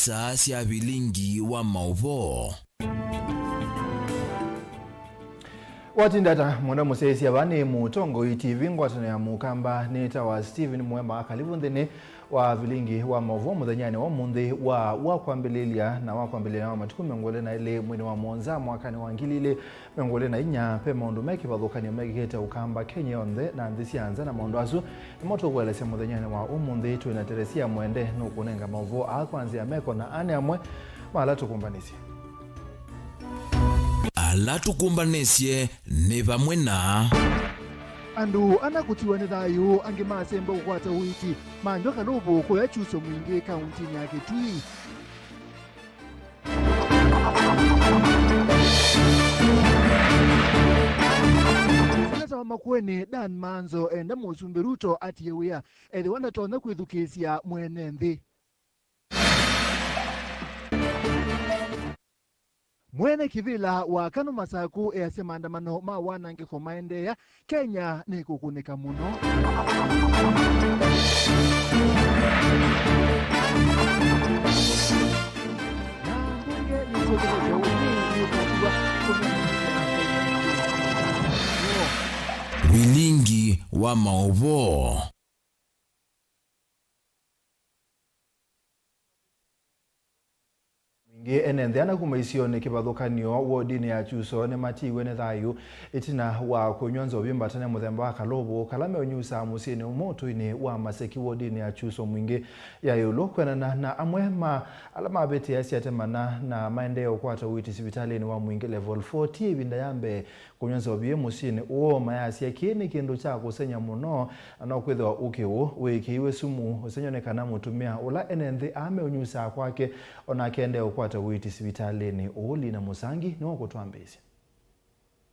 isaa cia vilingi wa mauvo. Watindata mwenda musesi abani mutongo TV ngwatano ya mukamba neta wa Steven Mwema akalivu nthini wa vilingi wa mauvo muthanyani wa munthi wa kwambililia na wa kwambililia wa matuku mengole na ile mwini wa monza mwakani wa ngilile mengole na inya pe maundu meki bathukani megete ukamba Kenya yonthe na nthisi anza na maundu asu imoto gwelese muthanyani wa umunthi twina Teresia Mwende nukunenga mauvo akwanzia meko na ane amwe mala tukumbanisye. Ala tukumbanisye ni vamwe na andu anakutiwa ni thayu angi masemba ukwata witi mando kanovo kwa chuso mwingi kaunti ya Kitui. Senata wa Makueni Dan Manzo enda Musumbi Ruto atiyewia ethi wanatona kwithukisia mwene nthi. Mwene Kivila wa Kanu Masaku yasema maandamano mawanange kwa maendelea Kenya ni kukunika muno. vilingi wa mauvo. Enentheana kumaisione kibathukanio wodini ya chuso ne matiwe ne thayu itina wa kunyonza obimbatane muthemba wa kalobo kalame onyusa musini umoto ine wa maseki wodini ya chuso mwingi ya yulo kwenana na amwe alama beti ya siatemana na maendeleo kwata witi sibitali ni wa mwingi level 4 binda yambe kunyonza obie musini uo mayasi ya kini kindu cha kusenya muno na kwethwa ukiwo wekiwe sumu usenyonekana mutumia ula enenthe ame onyusa kwake ona kende kwata witi sibitaleni oli na musangi ni wako tuambezi.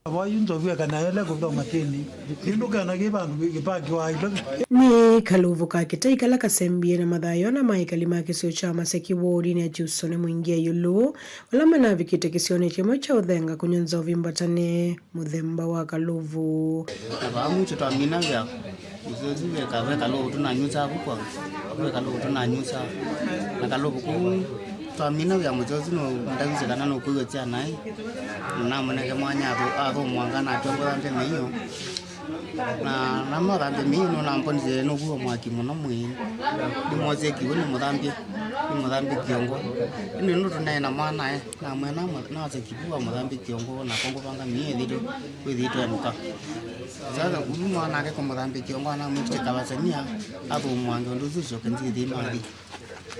Wayunzo vya kanayele kubda matini linduka na gibantu gipaki wa ilo ni kaluvu ka kitaikala kasembie na madhayo na maikalima kisio cha maseki wodi na jusone mwingia yulu wala mana vikite kisione chemo cha udhenga kunyonza uvimbatane mudhemba wa kaluvu abamu tutamina vya uzozi vya kaluvu tunanyusa kwa kaluvu tunanyusa na kaluvu ku twamina vya muzozi no ndagize kana no kuwe tia nai na mwanake mwanya abo mwanga na tongo ande meyo na namara ande meyo no namponze no kuwa mwaki muno mwi ni moze kiwe ni mudhambi kiongo ni ndo tunaye na mwana na mwana na za kibuwa mudhambi kiongo na kongo panga mie dhido we dhido ya nuka sasa kuluma na ke mudhambi kiongo na mtu kabasania abo mwanga ndo zuzo kanzi dhima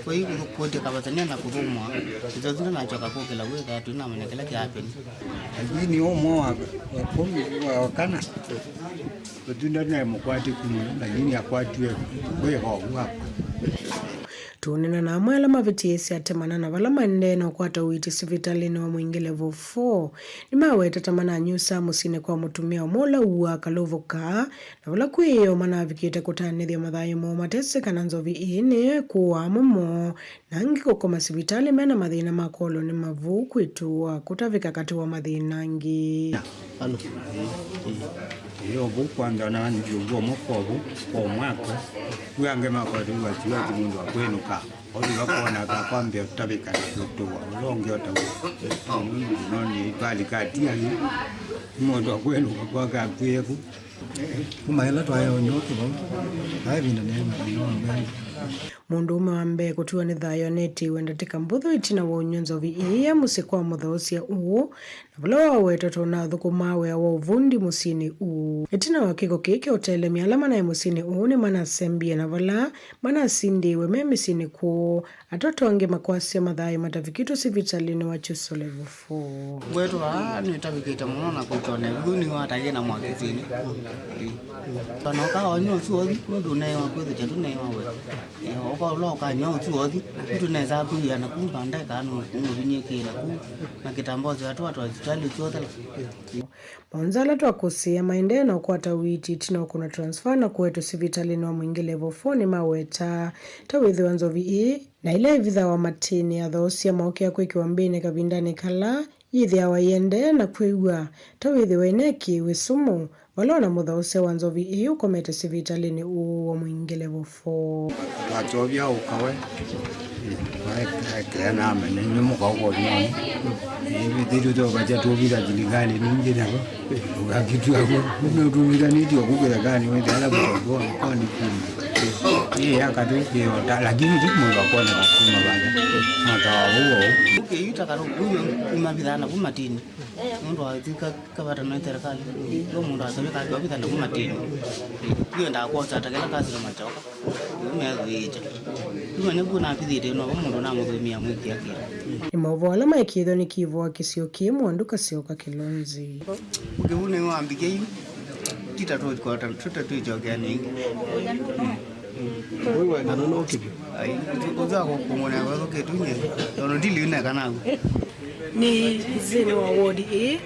kwa hiyo kupote kabatania na kurumwa ndio na choka kokela weka tuna manekela kiapen ni omo wa kana kutunda na mkwati kumu lakini akwatwe kwa hapa tunena na mwela mavitiesi atemana na wala mande na kwata witi sivitali na mwingi level 4 ni mawe tatamana nyusa musine kwa mutumia mola uwa kalovoka na wala kuyo mana vikite kutanithia madhayo mo matese kananzovi ine kuwa mumo na ngiko koma sivitali mena madhina makolo ni mavu kuitua kutavika kati wa madhina ngi yo bukwanda na njugo mokobu kwa mwaka uyange makwatu wa chiwa mundu wa kwenu ka oli bakona ka kwambia tutabika tuwa ulonge ota noni bali kati ya mundu wa kwenu kwa ka kweku kumaela twayo nyoke bo haibinda neno mundu umewambe kutua ni thayo neti wendatika mbutho itina wa unyonzo viia musikwa muthosia uo na vula wa wetoto na thukumawe wa uvundi musini uo itina wa kiko kike hotele mialama na musini uo ni mana sembia na vala mana sindiwe memisini kuo atoto wange makwasi ya madhayo matavikitu sivitalini wa chuso level 4 wetu ni tavikita muno na kutone guni watage na mwakizini panoka onyo suothi mundu ne wa kwethe chatu ne wa oko loka nyo suothi mtu ne za kuya na kumba ndeka no kunyekela ku na kitambozo watu azitali chote Monzala twakusia maendeleo na kwata witi tina kuna transfer na kwetu sivitali na mwingi level 4 ni maweta tawithi wanzo vi na ile vidha wa matini ya dhosia maokia kwekiwa mbine kabindani kala yithi ya wayende na kweigwa tawithi weneki wisumu walona mudhause wanzo vi ukomete sivitali ni uo mwingi level 4 atobia ukawe kaya amene nyomukaukolinao ivitiruto vachatouvira chilikali ninjinavo ukakitwako unotumika niti wakuperekani wetala mutogoni iye akatokeyota lakini timundu akona kasuma vana matawavuwo ukeyita karo uyo imavithana kumatini mundu athika kavata na serikali yo mundu asabika kavithana kumatini iyo ndakota takela kazi na machoka umethija umene kuna pithite no mundu na muthumia mwiki akira Imovo ala maikitho ni kivo akisio kimu anduka sioka Kilonzi ukihune wambike titatu kwa tatu jogea ningi wewe na nono kipi ai uzako kumona wako ketunye tono dili na kana ni zene wa ward A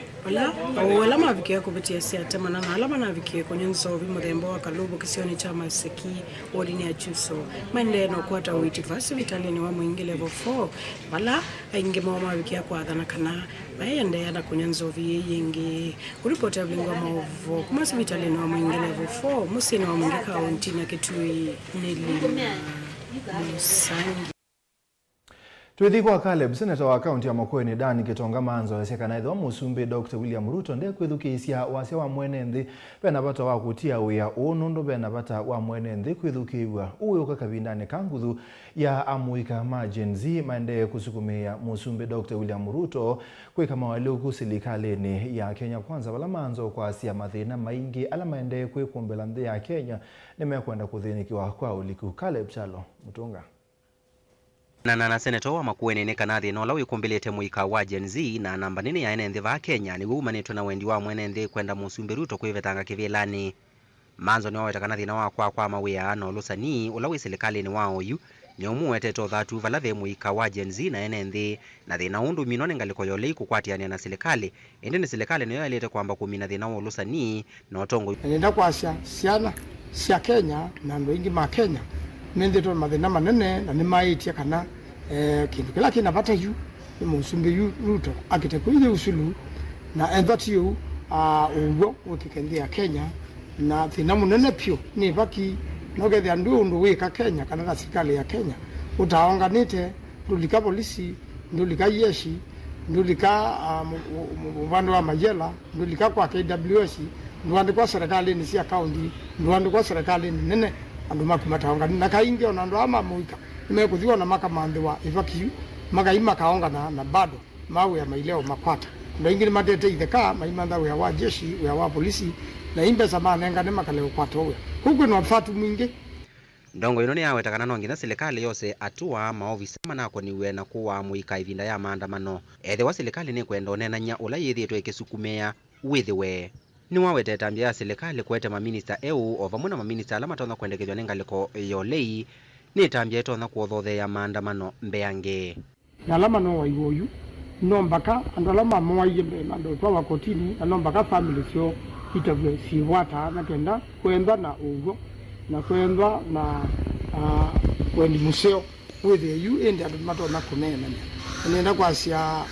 wala mavikia kupitia siatema na alama na vikia kwenye nsovi mudhembo wa Kalubo kisioni cha Maseki ward ni Achuso mende no kwata witi vasi vitalini wa mwingi level 4 wala ainge mwa vikia kwa adhana kana bayende yana kwenye nsovi yengi uripoti ya vlingwa maovo kumasi vitalini wa mwingi level 4 musini wa mwingi kaunti na Kitui Nili Musangi. Tuithi kwa Caleb, seneta wa kaunti ya Makueni Dan Gitonga Manzo yaseka naitho musumbi Dr. William Ruto nde kwithukisia wasya wa mwene nthi bena bata wa kutia uya unundu bena bata wa mwene nthi kwithukiwa uwe ukakabindani kanguthu ya amuika ma Gen Z maende kusukumia musumbi Dr. William Ruto kwika mawaluku silikalini ya Kenya Kwanza wala Manzo kwa asia mathina maingi ala maende kwikumbela nthi ya Kenya nimekwenda kuthinikiwa kwa uliku. Caleb Chalo Mutunga na senator wa Makueni ne kanathi no lawi kumbelete muika wa Gen Z na namba nene ya ene nthi va Kenya ni gumanitwe na wendi wa mwene nthi kwenda musumbi Ruto kwivetanga kivilani Manzo ni waweta kanathi na kwa mawia no lusani ulawi serikali ni wao yu ni umuwete to thatu valave muika wa Gen Z na ene nthi na thina undu minone ngaliko yole kukwatiania na serikali ende ni serikali niyo yalete kwamba kumina thina wa lusani na otongo nenda kwasya siana sia Kenya na ndo ingi ma Kenya nende to mathina manene na ni maitia kana kindu kila kinapata yu ni musumbi Ruto akite kuile usulu na endati yu ugo ukikendia Kenya na thina munene pio ni baki nogethe andu undu wika Kenya kana na serikali ya Kenya utaonganite ndulika polisi ndulika yeshi ndulika mvando wa majela ndulika kwa KWS ndwande kwa serikali ni sia county ndwande kwa serikali ni nene andu makumataonga na kaingi ona ndo ama muika nimekuthiwa na makamande wa evacuate magaima kaonga na bado mawe ya maileo makwata ndo ingine matete itheka maimanda wa jeshi wa polisi na imbe samana ngane makaleo kwata we huko no fatu mwingi ndongo ino ni awetakana no ngina serikali yose atua maofisa manako niwe na kuwa muika ivinda ya maandamano ethe wa serikali ni kwenda onenanya ula yithitwe ikisukumea withiwe ni wawete tambia ya serikali kwete maminista ovamwe na maminista ala matonda kwendekethwa ni ngaliko yolei ni tambia itonda kuothothe ya maandamano mbeange na alama no waiwoyu no mpaka andu alama mwaye ando twa kotini na mpaka family sio itavyo siwata na kenda kwenda na ugo na kwenda na wendi museo with you end at matona kunena nenda kwasia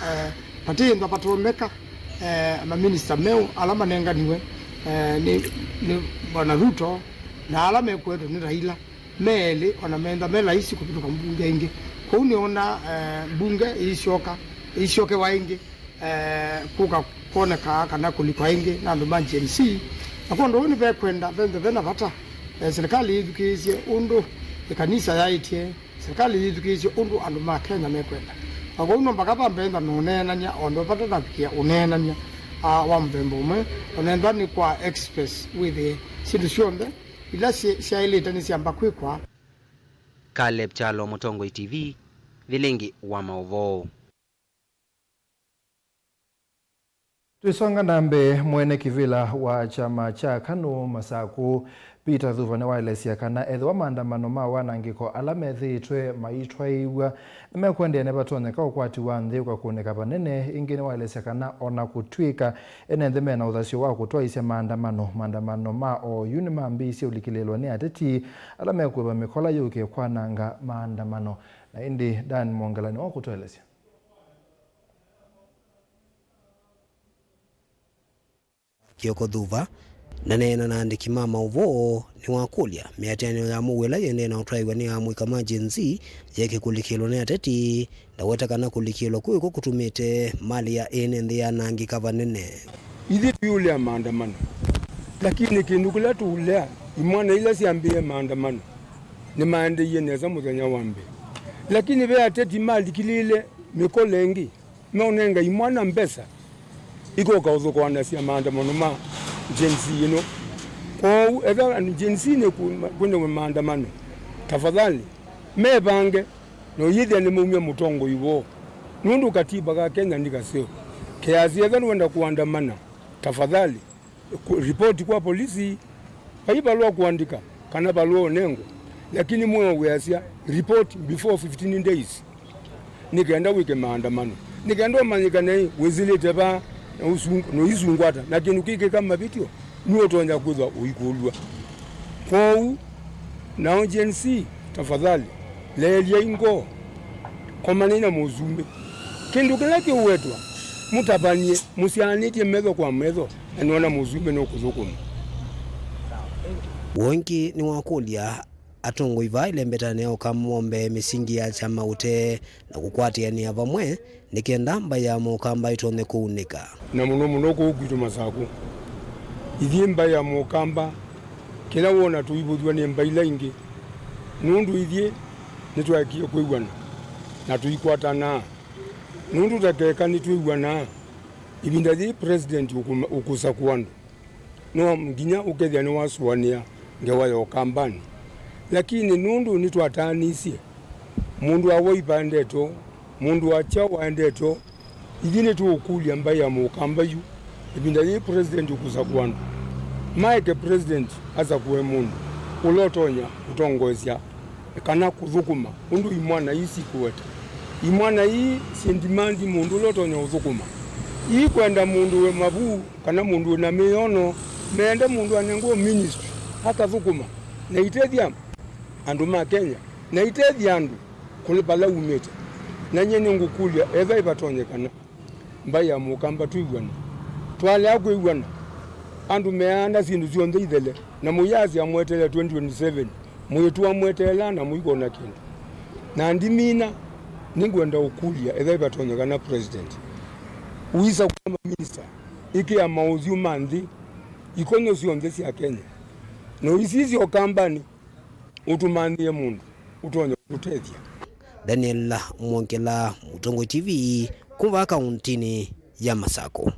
patindo patomeka maminista meu alama nenganiwe ni bwana Ruto na alama ekwetu ni Raila mele ona menda mela isi kupituka mbunge ingi kwa uniona bunge ishoke waingi kuka kone kana kuliko ingi na ndo Gen Z na kwa ndo ni bekwenda benda bata serikali idukizie undu kanisa yaitie serikali idukizie undu andu ma Kenya mekwenda kwa uno mpaka pambenda nonenanya ondo pata nafikia unenanya wa mbembo ume onenda ni kwa express with situation ila si ile tani siamba kwikwa. Caleb Chalo Mutongo TV vilingi wa maovo. Tuisonga nambe mwene kivila wa chama cha KANU Masaku Peter Thuva ne waelesia kana ethe wa maandamano ma wanangiko alamethitwe maitwaiwa mekwende ne batoneka ukwati wa nthi kwa kuoneka banene ingine waelesia kana ona kutwika ene ntheme na uthasio wa kutwaisya maandamano ma o unima mbisi ulikilelwa ni ateti alamekwe mikola yuke kwananga maandamano na indi Dan Mongalani wa kutuelezea Kioko Thuva na nena na andiki mama uvo ni wakulia miatiano ya muwela yene na utaiwa ni amwe kama jenzi yake kulikilo ne ateti na weta kana kulikilo kuko kutumite mali ya ene ya nangi kavanene idi yule ya maandamano lakini kindukula tuulea imwana ila siambie maandamano ni maande yene za muzanya wambe lakini be ateti mali kilile mikolengi maunenga imwana mbesa iko kauzo kwa nasi maandamano ma jensi yino kwa eza jensi ne kwenda maandamano tafadhali mebange no yidhe ne mumye mutongo yubo nundu katiba ka Kenya ndikasio kiasi eza wenda kuandamana tafadhali report kwa polisi haibalwa kuandika kana balwa nengo lakini mwe weasia report before 15 days nikaenda wike maandamano nikaenda manyika nei wezilete ba no izungwata lakini ukike kama video niyo tonja kuzwa uikulwa kwa na agency tafadhali lelia ingo komanina muzumbe kindu kilake uwetwa mutabanie musianite mezo kwa mezo anaona muzumbe no kuzukuma wonki ni wakulia atongo ivaile mbetaneo kamombe misingi ya chama ute na kukwatia ni avamwe nikenda mbaya mukamba itone kuunika na muno kugwito masako ithi mbaya mukamba kila wona tuibudwa ni mbaila ingi nundu ithi nitwakie kuigwana na tuikwatana nundu takeka nituigwana ibinda di president ukusa kwandu no mginya ukethia ni waswania ngewa yo kambani lakini nundu nitwatanisie mundu awoipandeto mundu acha waendeto igine tu ukulia mbaya mukamba yu ibinda di president ukusa kwandu maike president aza kuwe mundu ulotonya utongozya kana kuzukuma undu imwana isi kuweta imwana hii sindimandi mundu ulotonya uzukuma hii kwenda mundu we mabu kana mundu na meyono meende mundu anengo ministry hata zukuma na itethia andu ma Kenya na itethia andu kulibala umete na nyene ngukulia eva ibatonyekana mbaya mukamba tuigwana twale akweigwana andu meanda sindu zionde ithele na muyazi amwetele 2027 muyetu amwetela na muigona kindu na ndimina ningwenda ukulia eva ibatonyekana president uisa kama minister iki ya mauzi umandhi ikonyo zionde ya Kenya no isizi okambani utumandie mundu utonyo utethia Daniel Mwonkela Mutongo TV kuva kauntini ya Masako.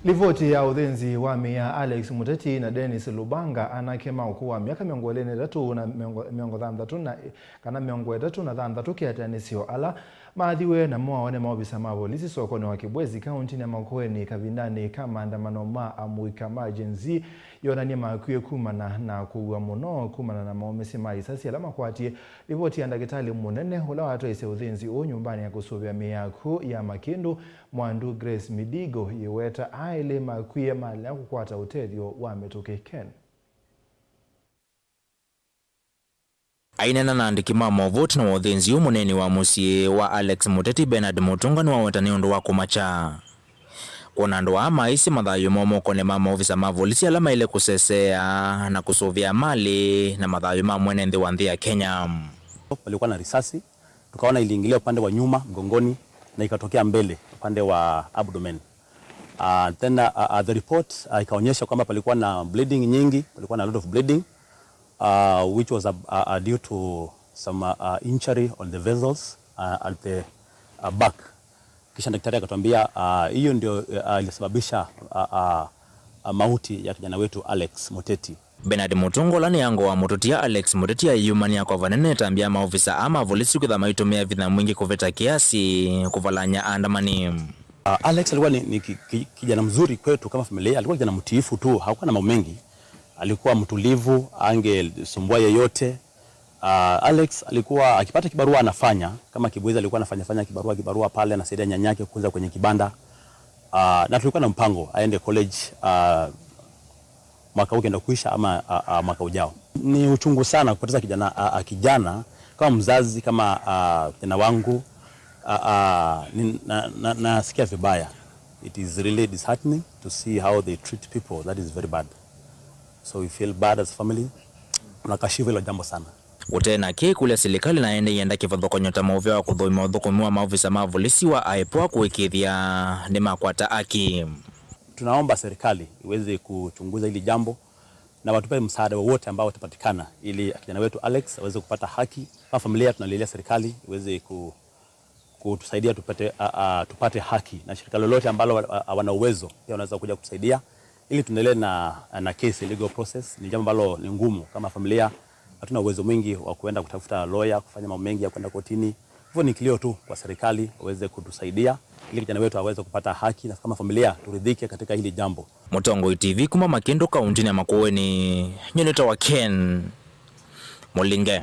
Ripoti ya uthenzi wa Meya Alex Muteti na Dennis Lubanga anakema ukuwa miaka 23 na 30 na kana 33 kiatanisio ala maathiwe na mwaone maobisa ma polisi sokoni wa Kibwezi kaunti ya Makueni kavindani kama andamano ma amuika ma jenzi yonania makuye kumana na kuwa muno kumana na maomesi ma isasi ala makwati. Ripoti ya ndagitali munene ula watu ise uthenzi o nyumbani ya kusubia miyaku ya Makindu Mwandu Grace Midigo yeweta aile makuye mali ya kukwata utethio wa Metoke Ken. Ainena na andiki mama vote na uthenzi umuneni wa musie wa Alex Muteti Bernard Mutunga ni wawetani undu wa kumacha. Kuna ndo wa maisi madhayo momoko ne mama ofisa mavolisi alama ile kusesea na kusuvia mali na madhayo mamwene ndi wa ndhi ya Kenya. Walikuwa na risasi, tukaona iliingilia upande wa nyuma mgongoni na ikatokea mbele upande wa abdomen. Then the report ikaonyesha kwamba palikuwa na bleeding nyingi, palikuwa na a lot of bleeding which was due to some injury on the vessels at the back. Kisha daktari akatuambia hiyo ndio ilisababisha mauti ya kijana wetu Alex Muteti. Bernard Mutunga lani yango wa mututia Alex Muteti ya yumani ya kwa vanene tambia maofisa ama polisi kudhama itumia vidha mwingi kuveta kiasi kuvalanya andamani. Alex alikuwa ni kijana mzuri kwetu kama familia, alikuwa kijana mtiifu tu, hakuwa na mambo mengi. Alikuwa mtulivu, angesumbua yeyote. Alex alikuwa akipata kibarua anafanya, kama Kibwezi alikuwa anafanya kibarua pale, anasaidia nyanyake kuuza kwenye kibanda. Na tulikuwa na mpango aende college mwaka ukienda kuisha ama mwaka ujao. Ni uchungu sana kupoteza kijana kama mzazi, kama kijana wangu. Nasikia vibaya. it is really disheartening to see how they treat people. That is very bad. So we feel bad as family. Tunakashifu hilo jambo sana. Utena ki kule serikali naende yenda kivathokonyota mauvya wa kuthoma uthukumiwa maofisa mavulisiwa aepoa kuikithia ni makwata aki. Tunaomba serikali iweze kuchunguza hili jambo na watupe msaada wowote ambao utapatikana ili kijana wetu Alex aweze kupata haki. Kama familia tunalilia serikali iweze kutusaidia tupate haki, na shirika lolote ambalo wana uwezo pia wanaweza kuja kutusaidia ili tuendelee na case legal process. Ni jambo ambalo ni ngumu, kama familia hatuna uwezo mwingi wa kuenda kutafuta lawyer, kufanya mambo mengi ya kwenda kotini. Hivyo ni kilio tu kwa serikali waweze kutusaidia ili kijana wetu aweze kupata haki, na kama familia turidhike katika hili jambo. Mutongo TV kuma Makendo kaunti ya Makueni, Nyoneta wa Ken Mulinge.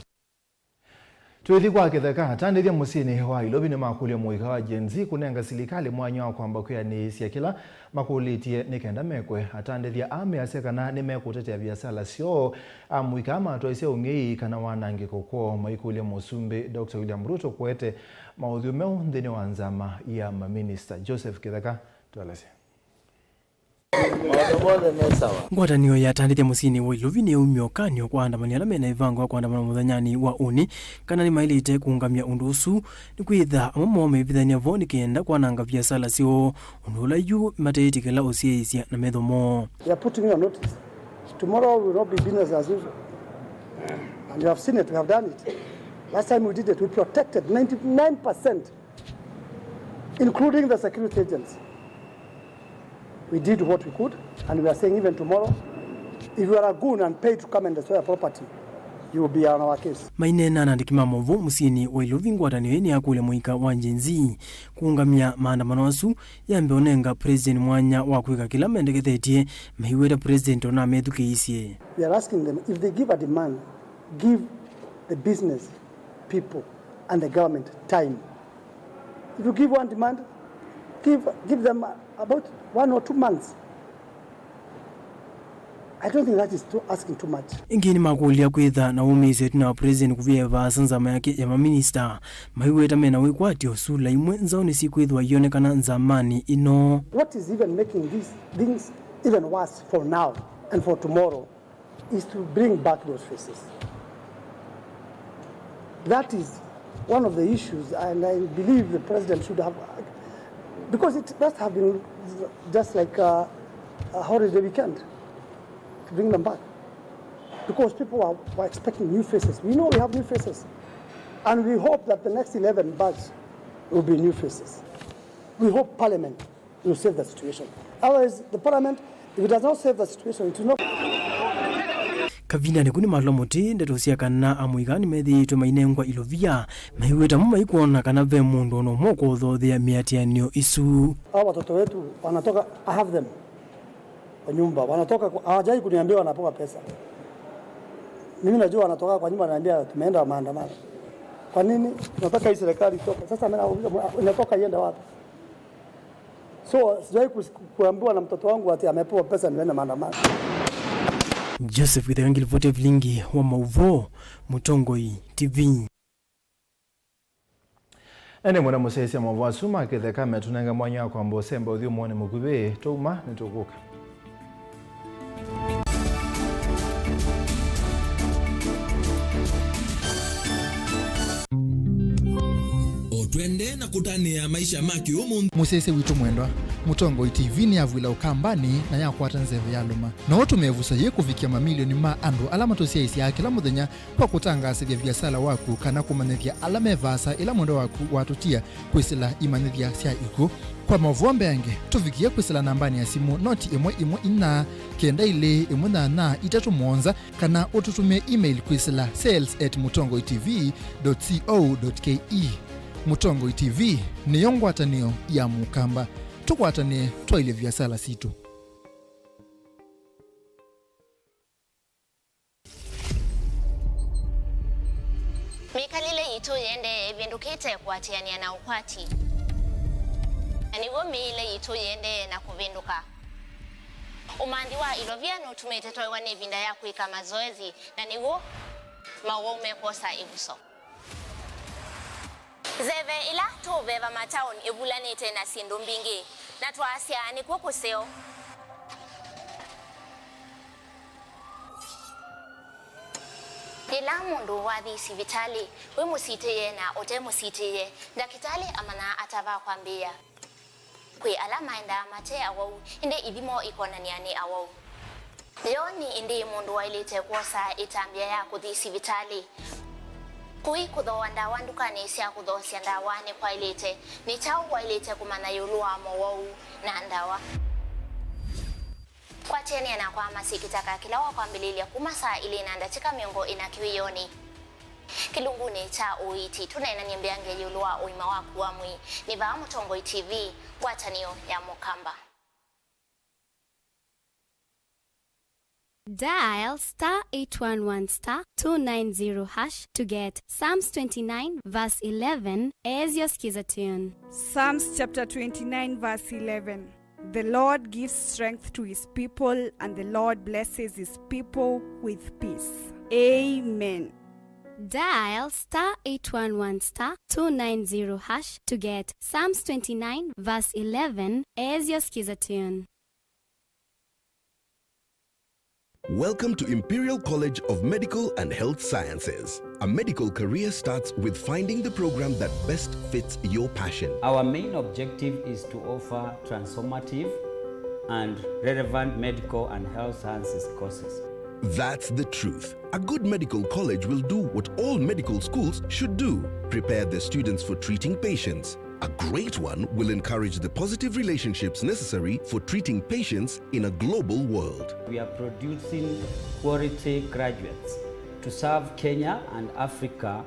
Tuithi kwa kitheka tandithia musini wa ilobi ni makulia muika wa Gen Z kunenga serikali mwanya wa kwamba kuyanisia kila makulitie nikenda mekwe atandithia ame asekana ni mekutetea biashara sio muika ama toise ungei kana wanangi kokwo maikulia musumbe Dr. William Ruto kwete maudhumeo ndene wa nzama ya maminista Joseph Kitheka tualese. Ngwatanio ya tandithia musini wa ilobi ni umiokanio kwa andamania la mena ivango kwa andamana muthanyani wa uni kana ni mailite kuungamia undu usu ni kwitha amamo mebithania voni kenda kwa nanga biashara sio unula yu matetikela osieisia na methomo. They are putting you on notice. Tomorrow will not be business as usual. And you have seen it, we have done it. Last time we did it, we protected 99%, including the security agents. We did what we could, and we are saying even tomorrow, if you are a goon and paid to come and destroy a property, you will be on our case. Mainena na ndikimamovu musini wa ilobi ngwatanio ni akule muika wa Gen Z kuungamia maandamano asu yambe onenga president mwanya wa kuika kila mendegethetie mahiweta president ona methukiisie. We are asking them, if they give a demand, give the business people and the government time. If you give one demand, give them about 1 or 2 months. I don't think that is asking too much. Ingini makulia kwitha na umise tuna president kuvieva sanzama yake ya maminista mahiweta mena wikwatio sula imwe nzaoni sikwithwa ionekana nzamani ino. What is even making these things even worse for now and for tomorrow is to bring back those faces. That is one of the issues, and I believe the president should have, because it must have been just like a holiday weekend to bring them back, because people were expecting new faces. We know we have new faces, and we hope that the next 11 batch will be new faces. We hope Parliament will save the situation. Otherwise, the Parliament, if it does not save the situation, it will not. Kavina nekuni malo muti ndetusia kana amuigani methi tumainengwa ilovia mahiweta muma ikuona kana ve mundu no moko thothe miatianio isu. Hawa watoto wetu wanatoka, I have them kwa nyumba, wanatoka hawajai kuniambia wanapoka pesa. Mimi najua wanatoka kwa nyumba wananiambia tumeenda maandamano. Kwa nini? Tunataka hii serikali itoke. Sasa mimi inatoka iende wapi? So sijai kuambiwa na mtoto wangu ati amepewa pesa niende maandamano. Joseph Kitheka vote vlingi wa Mauvo Mutongoi TV. Ene mwana musesi ya Mauvo asuma Kitheka metunenga mwanya kwa mbosemba udhiu mwone mugube touma nitukuka. Twende na kutania maisha maki umu musese witu mwendwa Mutongoi TV ni avwila ukambani na yakwata nzeve ya luma na otu mevusa ye kufikia mamilioni ma andu alama tosia isi ya kila muthenya kwa kutangasa vya biasala waku kana kumanethia alame vasa ila mwendo waku watutia kwisila imanethia sia iku kwa mavuombe yange tufikia kwisila nambani ya simu noti imwe ina kenda ile imwe na itatu mwonza kana ututumia email kwisila sales@mutongoitv.co.ke. Mutongoi TV ni yongwatanio ya mukamba tukwatanie twaile biasala situ. Mikalile itu yende vindukite kuatiania na ukwati. Anigo miile itu yende na kuvinduka. Umandi wa iloviano tumetetoa wane vinda ya kuika mazoezi na nigo mawome kosa ibuso. Zeve ila toveva mataon ebulanete na sindu mbingi. Na tuasia ni kukuseo. Ila mundu wathi sivitali, we musiteye na ote musiteye, dakitali amana atava kwambia. Kwe alama enda mate awau, inde idimo ikona niani awau. Leo ni indi mundu wailite kuosa itambia ya kuthi sivitali. Kui kudhoanda wandukani siya kudhosi andawane kwa ilite, ni chao kwa ilite kumana yulua mwau na andawa. Kwa cheni na kwa masikitaka kilawa kwa mbililia kumasa ili inaandachika miongo inakiwiyoni. Kilunguni cha OET tunaina niambiange yulua uima waku wa mwi. Ni Vaamu Tongoi TV, watanio ya Mukamba. Dial *811*290# to get Psalms 29 verse 11 as your skiza tune. Psalms chapter 29 verse 11. The Lord gives strength to his people, and the Lord blesses his people with peace. Amen. Dial *811*290# to get Psalms 29 verse 11 as your skiza tune. Welcome to Imperial College of Medical and Health Sciences. A medical career starts with finding the program that best fits your passion. Our main objective is to offer transformative and relevant medical and health sciences courses. That's the truth. A good medical college will do what all medical schools should do: prepare their students for treating patients. A great one will encourage the positive relationships necessary for treating patients in a global world. We are producing quality graduates to serve Kenya and Africa.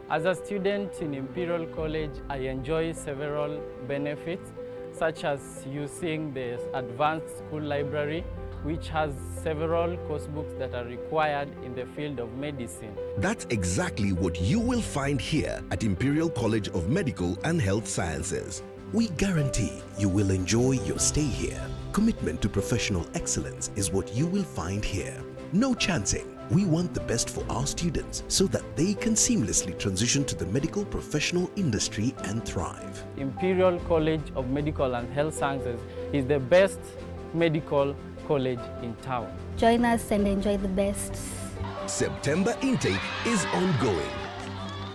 As a student in Imperial College, I enjoy several benefits, such as using the advanced school library, which has several course books that are required in the field of medicine. That's exactly what you will find here at Imperial College of Medical and Health Sciences. We guarantee you will enjoy your stay here. Commitment to professional excellence is what you will find here. No chancing. We want the best for our students so that they can seamlessly transition to the medical professional industry and thrive. Imperial College of Medical and Health Sciences is the best medical college in town. Join us and enjoy the best. September intake is ongoing.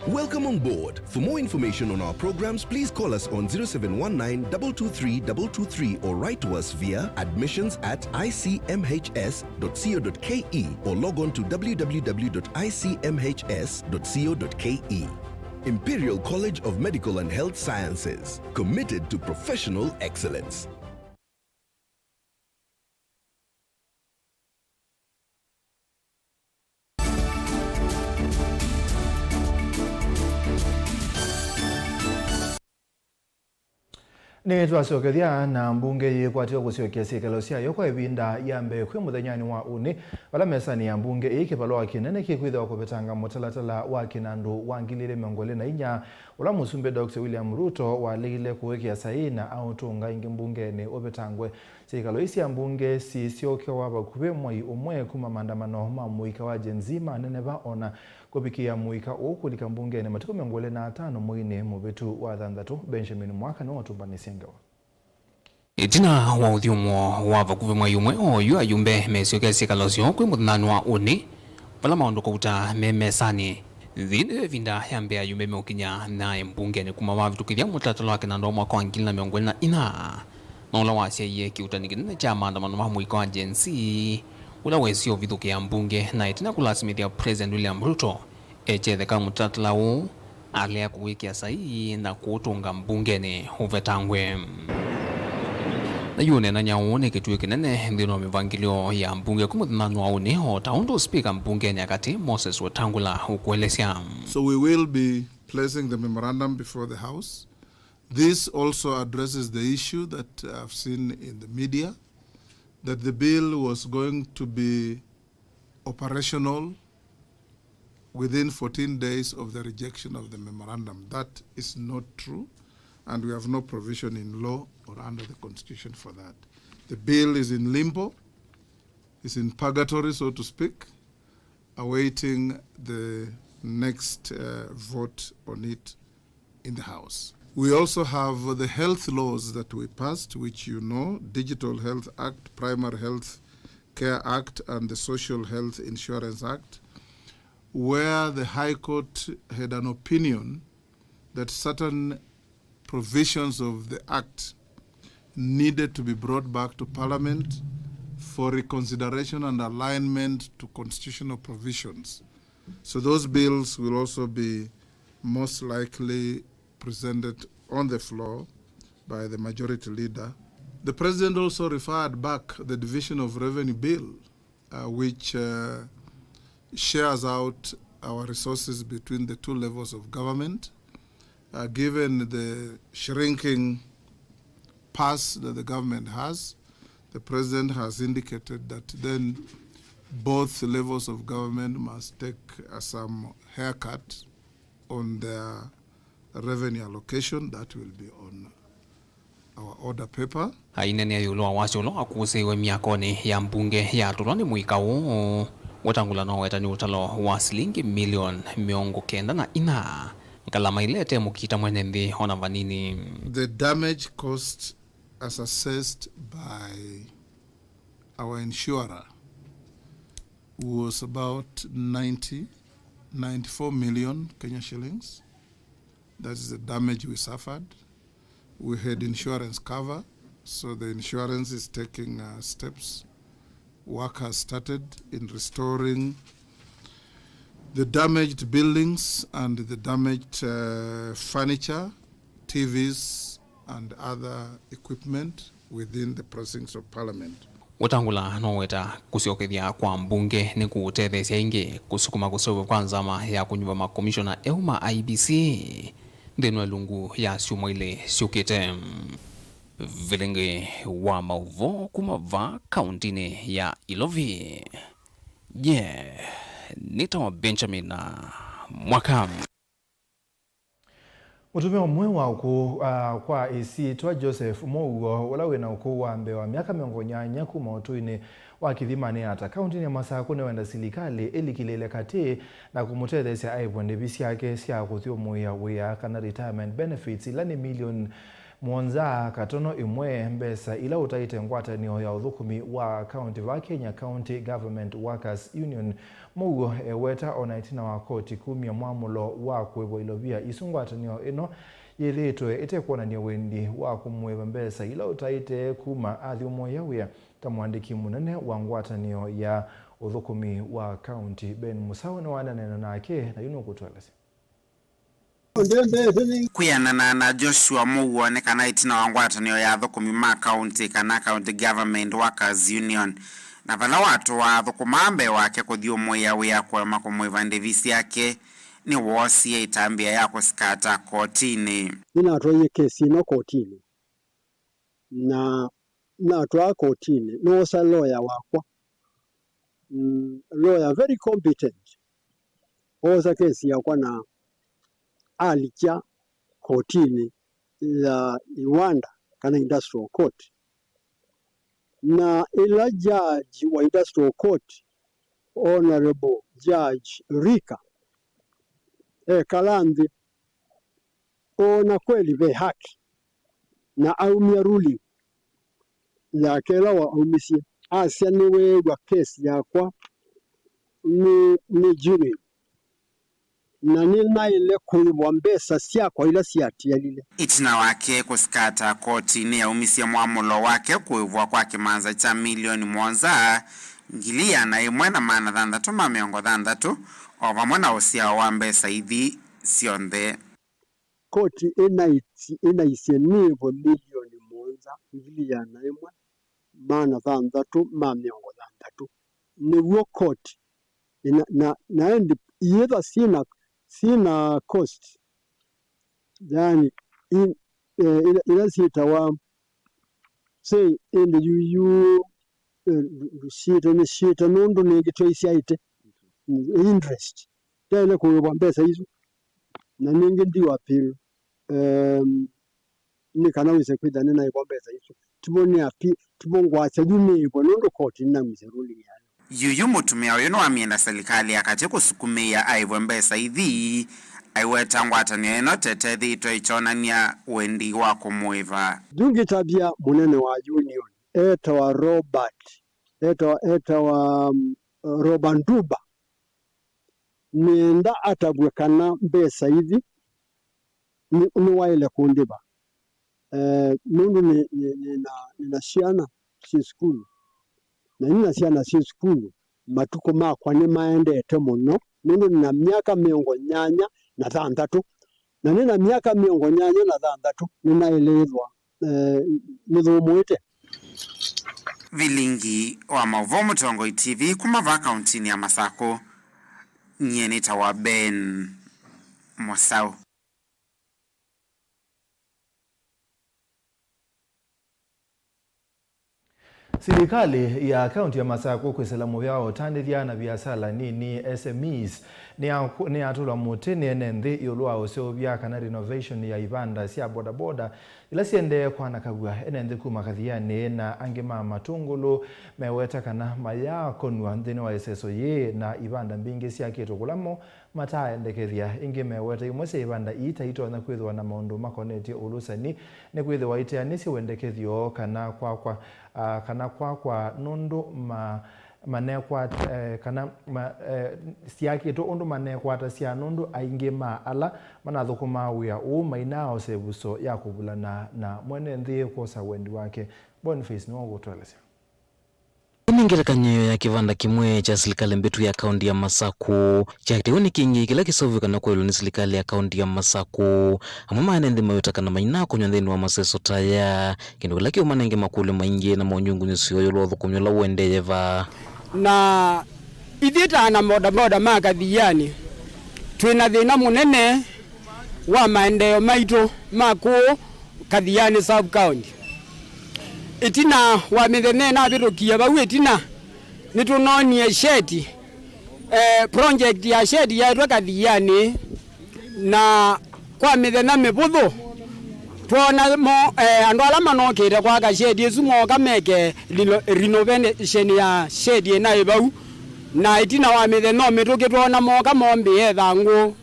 Welcome on board. For more information on our programs, please call us on 0719-223-223 or write to us via admissions@icmhs.co.ke or log on to www.icmhs.co.ke. Imperial College of Medical and Health Sciences, committed to professional excellence. Ni twasokethia na mbunge yikwatio kusyokia sikalo syayo kwa ibinda yambe kwi muthenyani wa uni wala mesani ya mbunge ikipalwa kinene kikwitha kupetanga mutalatala wa kinandu wangilile mengole na inya wala musumbe Dr. William Ruto walile kuwekia saina au tunga ingi mbunge ni opetangwe sikalo isi ya mbunge si siokyo waba kuwe mwai umwe kuma maandamano ma muika wa jenzima nene ba ona kupikia muika ukulika mbunge ni matiko mengole na 5 mwine mubetu wa thandatu Benjamin Mwaka na watumbani sengawa. Itina wa uthiumo wa vakuve mwa yumwe oyu ayumbe mesyoke sikalosyo kwi muthinani wa uni pala maundu kuuta memesani thine vinda yambe ayumbe meukinya naye mbunge ni kuma wavitukithia mutatalo wake na ndo mwaka wa 2024 na ula wasyaie kiutani kinene cha maandamano ma mwiko wa jensi ula wesio vithukia mbunge na itina kulasimithia President William Ruto echetheka mutatala uu alea kuwikia sahihi na kuutunga mbunge ni uvetangwe. Na yune na nyaone kitue kinene ndino mivangilio ya mbunge kumuthinani wa uni o taundo speaker mbunge ni akati Moses Wetangula ukuelesya. So we will be placing the memorandum before the House. This also addresses the issue that I've seen in the media, that the bill was going to be operational within 14 days of the rejection of the memorandum. That is not true, and we have no provision in law or under the Constitution for that. The bill is in limbo, is in purgatory, so to speak, awaiting the next vote on it in the House. We also have the health laws that we passed, which you know, Digital Health Act, Primary Health Care Act, and the Social Health Insurance Act, where the High Court had an opinion that certain provisions of the Act needed to be brought back to Parliament for reconsideration and alignment to constitutional provisions. So those bills will also be most likely presented on the floor by the majority leader. The President also referred back the Division of Revenue Bill, which shares out our resources between the two levels of government. Given the shrinking purse that the government has, the President has indicated that then both levels of government must take some haircut on their revenue allocation. That will be on our order paper. Ainene yulo wasolo akusewe miakoni ya mbunge ya tuloni muikao watangula no wetani utalo wa shilingi milioni 94 kalama ilete mukita mwenende ona vanini. The damage cost as assessed by our insurer was about 94 million Kenya shillings. That is the damage we suffered. We had insurance cover, so the insurance is taking steps. Work has started in restoring the damaged buildings and the damaged furniture, TVs, and other equipment within the precincts of Parliament. Watangula no weta kusiokethia kwa mbunge ni kutethesia ingi kusukuma kusowe kwa nzama ya kunyumba makomishona euma IBC ndenwa lungu ya siumo ile siukite vilenge wa mauvo kumava kauntini ya Ilovi. Nita Benjamin na Mwakamu. Mutumia umwe wa kwa isi twa Joseph Mougo wala wena ukuu wa mbe wa miaka 80 kuma utuine wa Kithimani ata kauntini ya Masako ne wenda silikali elikilele kati na kumutethesia aibonde bisi yake sia kuthio moya wea kana retirement benefits ilani milioni Mwanza katono imwe mbesa ila utaite ngwatanio ya uthukumi wa county wa Kenya County Government Workers Union. Mougo weta onaitina wa koti kumia mwamulo wa kwevo Ilovia isungwatanio ino yelitwe ite kuonania wendi wa kumweva mbesa ila utaite kuma athi umoya wea tamwandiki munene wa ngwatanio ya uthukumi wa county Ben Musawa na wananena nake na yuno kutwalasi. Kuyanana na Joshua Mougo ne kana itina wangwatanio ya thukumi ma county kana County Government Workers Union na vala watu wa thukumambe wake kuthio moya wea kwa makomweva ndevisi yake ni wosi ya itambia ya kusikata kotini. Nina atoye kesi no kotini na atoa kotini no sa lawyer wakwa lawyer very competent oza kesi yakwa na alikia kotini la Iwanda kana industrial court na ila judge wa industrial court Honorable Judge Rika Kalandi ona kweli ve haki na aumia ruling ya kela wa umisi asia niwe wa kesi yakwa ni jini na nina ile kuibwa mbesa siya kwa ila siyati ya lile. Itina wake kusikata kotini ya umisi ya mwamulo wake kuibwa kwa kimanza cha milioni Mwanza ngilia na imwe na maana thandatu mamiongo thandatu ova mwana usia wa mbesa hivi sionde. Koti inaisi nivo milioni Mwanza ngilia na imwe maana thandatu mamiongo thandatu niwo koti na endi iyedha sina cost yani ila sita wa say in the you shita nundu ningitoisi aite interest tele kuwa mbesa hizo na ningi ndiwa appeal ni kana wise kwida nina ibombeza hizo tubone api tubongwacha yumi ibo nundu court na mzeruli yuyu mutumia uyu no amienda serikali akati kusukumia aivo mbesa hivi aiweta ngwatanio ino tetethitwe ichonania wendi wa kumwiva. Dungi tabia munene wa union etawa Robert etawa Robanduba nienda atabwekana mbesa hivi ni waile kundiba mundu nina shiana si skulu na nina shiana si skulu matuko makwa ni maendete muno mundu nina miaka 83 na nina miaka 83 ninaelezwa nithumwite Vilingi wa Mauvoo Mutongo TV kumava kauntini ya Masako nyenita wa Ben Mwasau. Serikali ya kaunti ya Masako kwiselamu vyao tandithia na biashara nini SMEs ni atula mutini enenthi yolua usiobia kana renovation ya ibanda sia boda boda ila siende kwa nakagua enenthi kuma kathiani na angema matungulu meweta kana mayakonwa nthini wa iseso ye na ibanda mbingi sia kitu kulamo mataendekethia ingi meweta imwese ibanda ita na kwithwa na maundu makoneti ulusani ni kwithwa itianisi wendekethio kana kwa nundu manekwa kana siakito undu manekwata sia nundu aingi ma ala manathukuma wia mainao sebuso ya kubulana na mwene nthi kosa wendi wake. Boniface no gutweleza Ningerekanyo ya kivanda kimwe cha serikali mbetu ya kaunti ya Masako chakiteuni kingi kila kisovu kana kwelo ni serikali ya kaunti ya Masako amama enende mayota kana maina kunyantheni wa maseso taya kindu kila kio manenge makule maingi na monyungu nisio yolo thukumyola wende yeva na ithita na moda makathiani twina thina munene wa maendeleo maitu mako kathiani sub county itina wa mithene na birukia bau itina nitunonie shedi project ya shedi ya kathiani na kwa mithene mibuthu tuona mo andu ala manokire kwa ka shedi isu mo kameke renovation ya shedi na ibau na itina wa mithene mituki tuona mo kamombi ethangu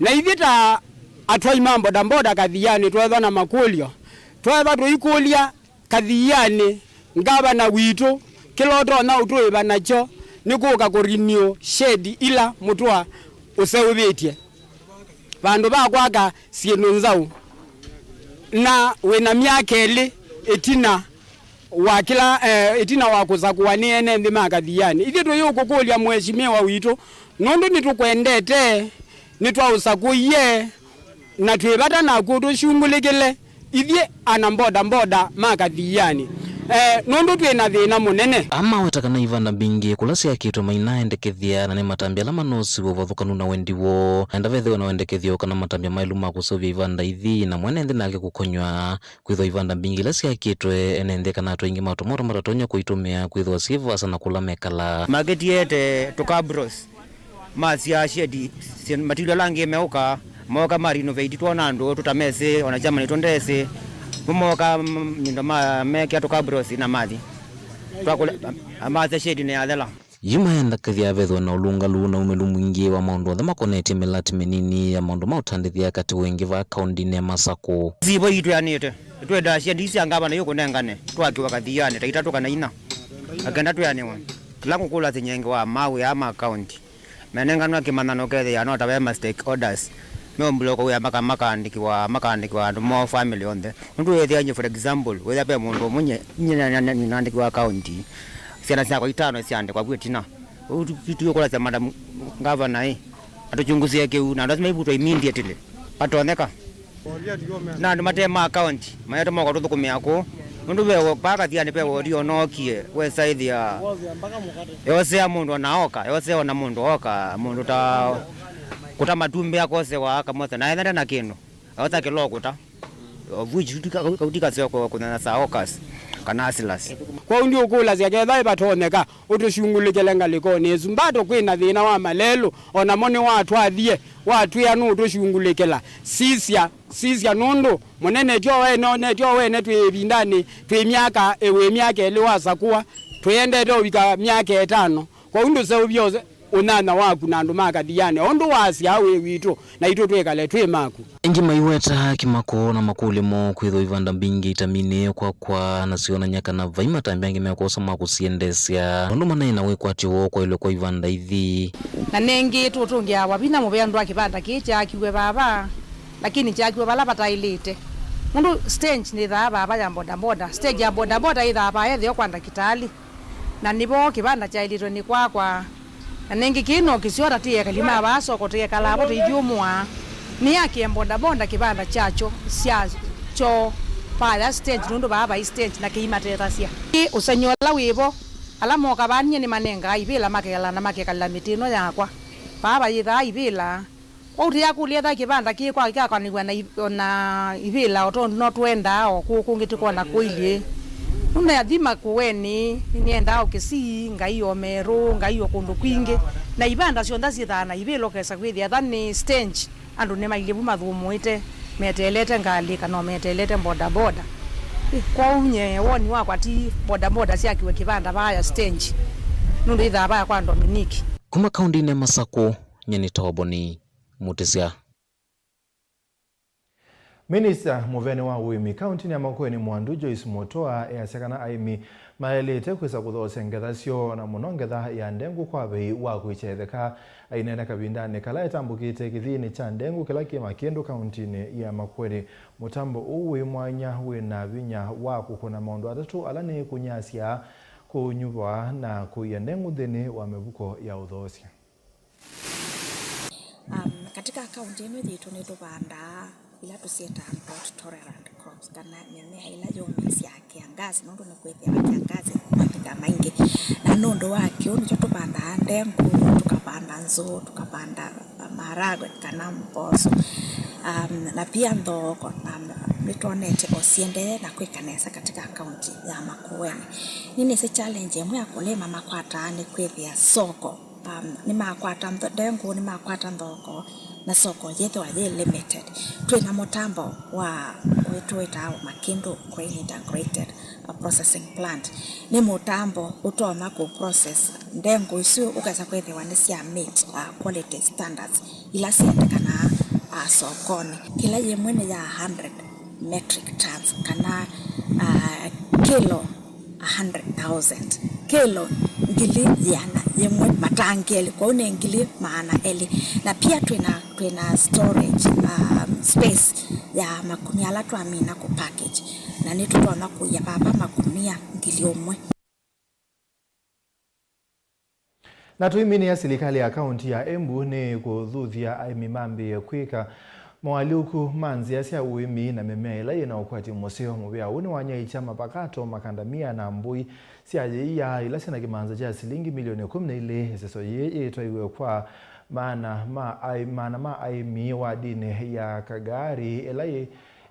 na ithita atwai mambo damboda kathiani twetha na makulio twetha tuikulia kathiani ngavana witu kiloto na utwiva nacho nikuka kurinio shedi ila mutwa useuvitie vandu vakwaka sienu nzau na wina miaka ili itina wa kila itina wa kuzakuani ene nthi makathiani ithi tuyukukulia mheshimiwa witu nundu nitukwendete nitwausakuie na twivata na kutu shungulikile ithie ana mboda makathiani nundu twina thina munene ama wetakana ivana bingi kulasia kitu maina endekethia na ni matambia la manosi wovathukanu na wendiwo enda vethiwa na wendekethio kana matambia mailu ma kusovia ivanda ithi na mwene nthi nake kukonywa kwithwa ivanda bingi lasia kitu enende kana atu ingi matumora maratonya kuitumia kwithwa sivasa na kula mekala magetiete tukabros masia shedi material langi meuka moka mari innovate tuona ndo tutamese ona jamani tondese moka ndo meke tukabros na mathi twakula amaza shedi ne adela yuma enda kathia vethwa na ulunga lu na umelu mwingi wa maundu othe makoneti melati menini ya maundu mautandithia kati wengi va kaunti ne Masako zibo itu yanite twenda shedi isi angaba na yuko nengane twakiwa kathiani taitatu kana ina agenda tuyaniwa langu kula zinyenge wa mawe ama county menengano kimanano kethe ya no tawe stakeholders no bloko ya makandiki wa no family on the ndu yethe for example whether pe mundu munye nandiki wa county siana sako itano siande kwa bwetina kitu yokola za madam governor atuchunguzie keu na lazima ibutwe immediately patoneka na ndo matema county mayato moko tuthukumia ko ndu bewo paka thiani pe wodio nokie we side ya yose ya mundu naoka yose ona mundu oka mundu ta kuta matumbe akose wa kamothe na enda na kinu awata kilokuta vuji utika soko kuna saokas kana asilas kwa undi ukula ziaketha ibatoneka utushungulikele ngalikoni zumbato kwina thina wa malelo ona moni watu athie watu ya nu utushungulikela sisia nundu munene tio wene twibindani twi miaka ewe miaka eliwasa kuwa twende to wika miaka 5 kwa undu se ubyo unana waku na andu makathiane ondu wasi awe witu na itu twekale twi maku engi maiweta kimako na makulimo kwitho ivanda mbingi itamine kwa nasiona nyaka na vaima tambiangi mekosa makusiendesya ondu manena wekwatiwo kwa ile kwa ivanda ithi na nengi tutungia wabina mubeandu akibanda kicha kiwe baba lakini chakiwe bala batailite mundu stage ni baba ya boda stage ya boda ida baba yethe kwanda kitali na nibo kibanda cha ilito ni kwa na nengi kino kisiora tie kalima baso kotie kalabo tijumwa ni yake boda kibanda chacho sia cho pala stage nundu baba stage na kiimateta sia usanyola wibo alamo kabanye ni manenga ibila makela na makekala mitino yakwa baba ida ibila Oti yakulia kibanda kikwa kikakaniwa na ibila otondo notwenda okukungitiko na kuilie nuna yathima kuweni nienda okisi ngaiyo meru ngaiyo kundu kwingi na ibanda cionda cithana ibilo kesa kwithia thani stage andu ne mailibu mathumuite metelete ngali kana metelete boda kwa unye woni wakwa ti boda ciakiwe kibanda baya stage nundu itha baya kwa Dominic kuma kaundi ne Masako nyeni toboni Mutisia. Minister Muvene wa Uimi kaunti ya Makueni Mwandu Joyce Mutua yasekana aimi maelete kwisa kuthosengethasyo na munongetha ya ndengu kwa bei wa kuichetheka ainena kabindane kala etambukite kithini cha ndengu kila kima kindu kaunti ya Makueni mutambo uwi mwanya wina vinya wa kukuna maundu atatu alani kunyasya kunyubwa na kuyandengu thini wa mevuko ya uthosya. Katika kaunti yetu ni tupanda ila tusieta drought tolerant crops kana mimea ila yomisi ya kiangazi nondo na kwethia kiangazi matinda maingi na nondo wake ni tupanda ndengu tukapanda nzo tukapanda maharagwe kana mboso na pia ndoko na mitonete osiende na kwikanesa katika kaunti ya Makueni nini se challenge yemu ya kulima makwata ni kwethia soko ni makwata ndengu ni makwata ndoko na soko yetu wa limited tuina mutambo wa wetueta Makindu Grain Integrated Processing Plant ni mutambo utoma ku process ndengu isu ukasa kwethiwa ni cia meet quality standards ila siendekana sokoni kila yemwe ni ya 100 metric tons kana kilo 100,000 kilo ngili yana yemwe matangeli kwa une ngili maana eli na pia tuina storage space ya makunia ala tuamina ku package na ni tutona kuya baba makunia ngili omwe na tuimini ya serikali ya kaunti ya Embu ni kuthuthia aimimambi kwika mwaliuku manzi asia uimi na mimea ila ina ukwati museo mubia uni wanyaicha mapakato makandamia na mbui siaje ya ila sina kimanza cha silingi milioni 12 seso ye itwaiwe kwa maana aimi wa dini ya Kagari ila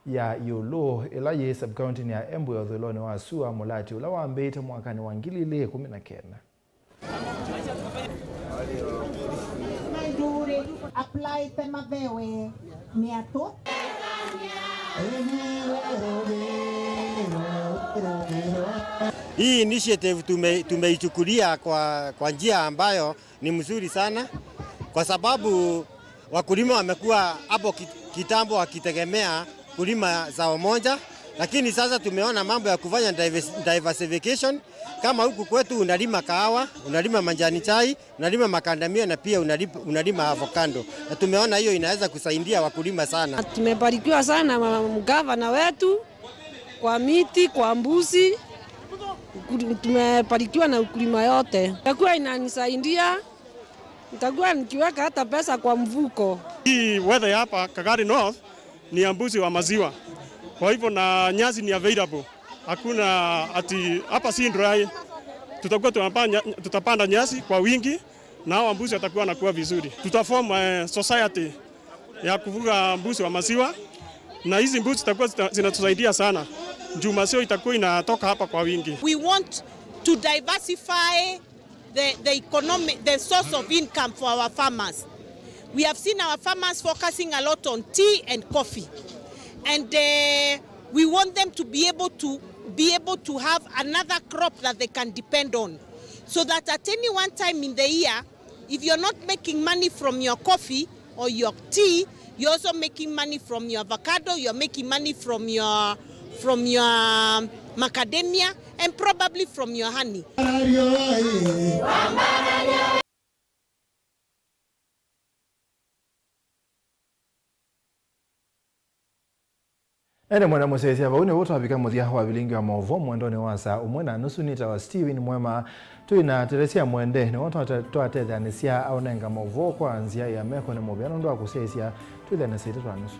ya Yolo ila ye sub county ya Embu ya dhulone wa Sua Mulati ula wa Mbete mwakani wa 2019 apply tema bewe miato hii initiative tumeichukulia kwa njia ambayo ni mzuri sana kwa sababu wakulima wamekuwa hapo kitambo wakitegemea kulima zao moja lakini sasa tumeona mambo ya kufanya diversification kama huku kwetu unalima kahawa, unalima manjani chai, unalima makandamia na pia unalima avocado. Na tumeona hiyo inaweza kusaidia wakulima sana. Tumebarikiwa sana mgavana wetu kwa miti, kwa mbuzi. Tumebarikiwa na ukulima yote. Itakuwa inanisaidia. Nitakuwa nikiweka hata pesa kwa mvuko. Hii weather hapa Kagari North ni ya mbuzi wa maziwa. Kwa hivyo na nyasi ni available. Hakuna ati hapa si dry. Tutakuwa tutapanda nyasi kwa wingi na hao mbuzi watakuwa wanakuwa vizuri. Tutaform society ya kufuga mbuzi wa maziwa na hizi mbuzi zitakuwa zinatusaidia sana. Juu maziwa itakuwa inatoka hapa kwa wingi. We want to diversify the source of income for our farmers. We have seen our farmers focusing a lot on tea and coffee. And we want them to be able to have another crop that they can depend on, so that at any one time in the year If you're not making money from your coffee or your tea, you're also making money from your avocado, you're making money from your macadamia, and probably from your honey. Ene mwana musezi aba une woto abika muthia wa bilingi wa movo mwendone wasa umwena nusu nita wa Steven Mwema tuina Teresia Mwende ne woto twatethania sia aunenga movo kwa anzia ya meko ne mobiano ndo akusesia tuithane sita twa nusu.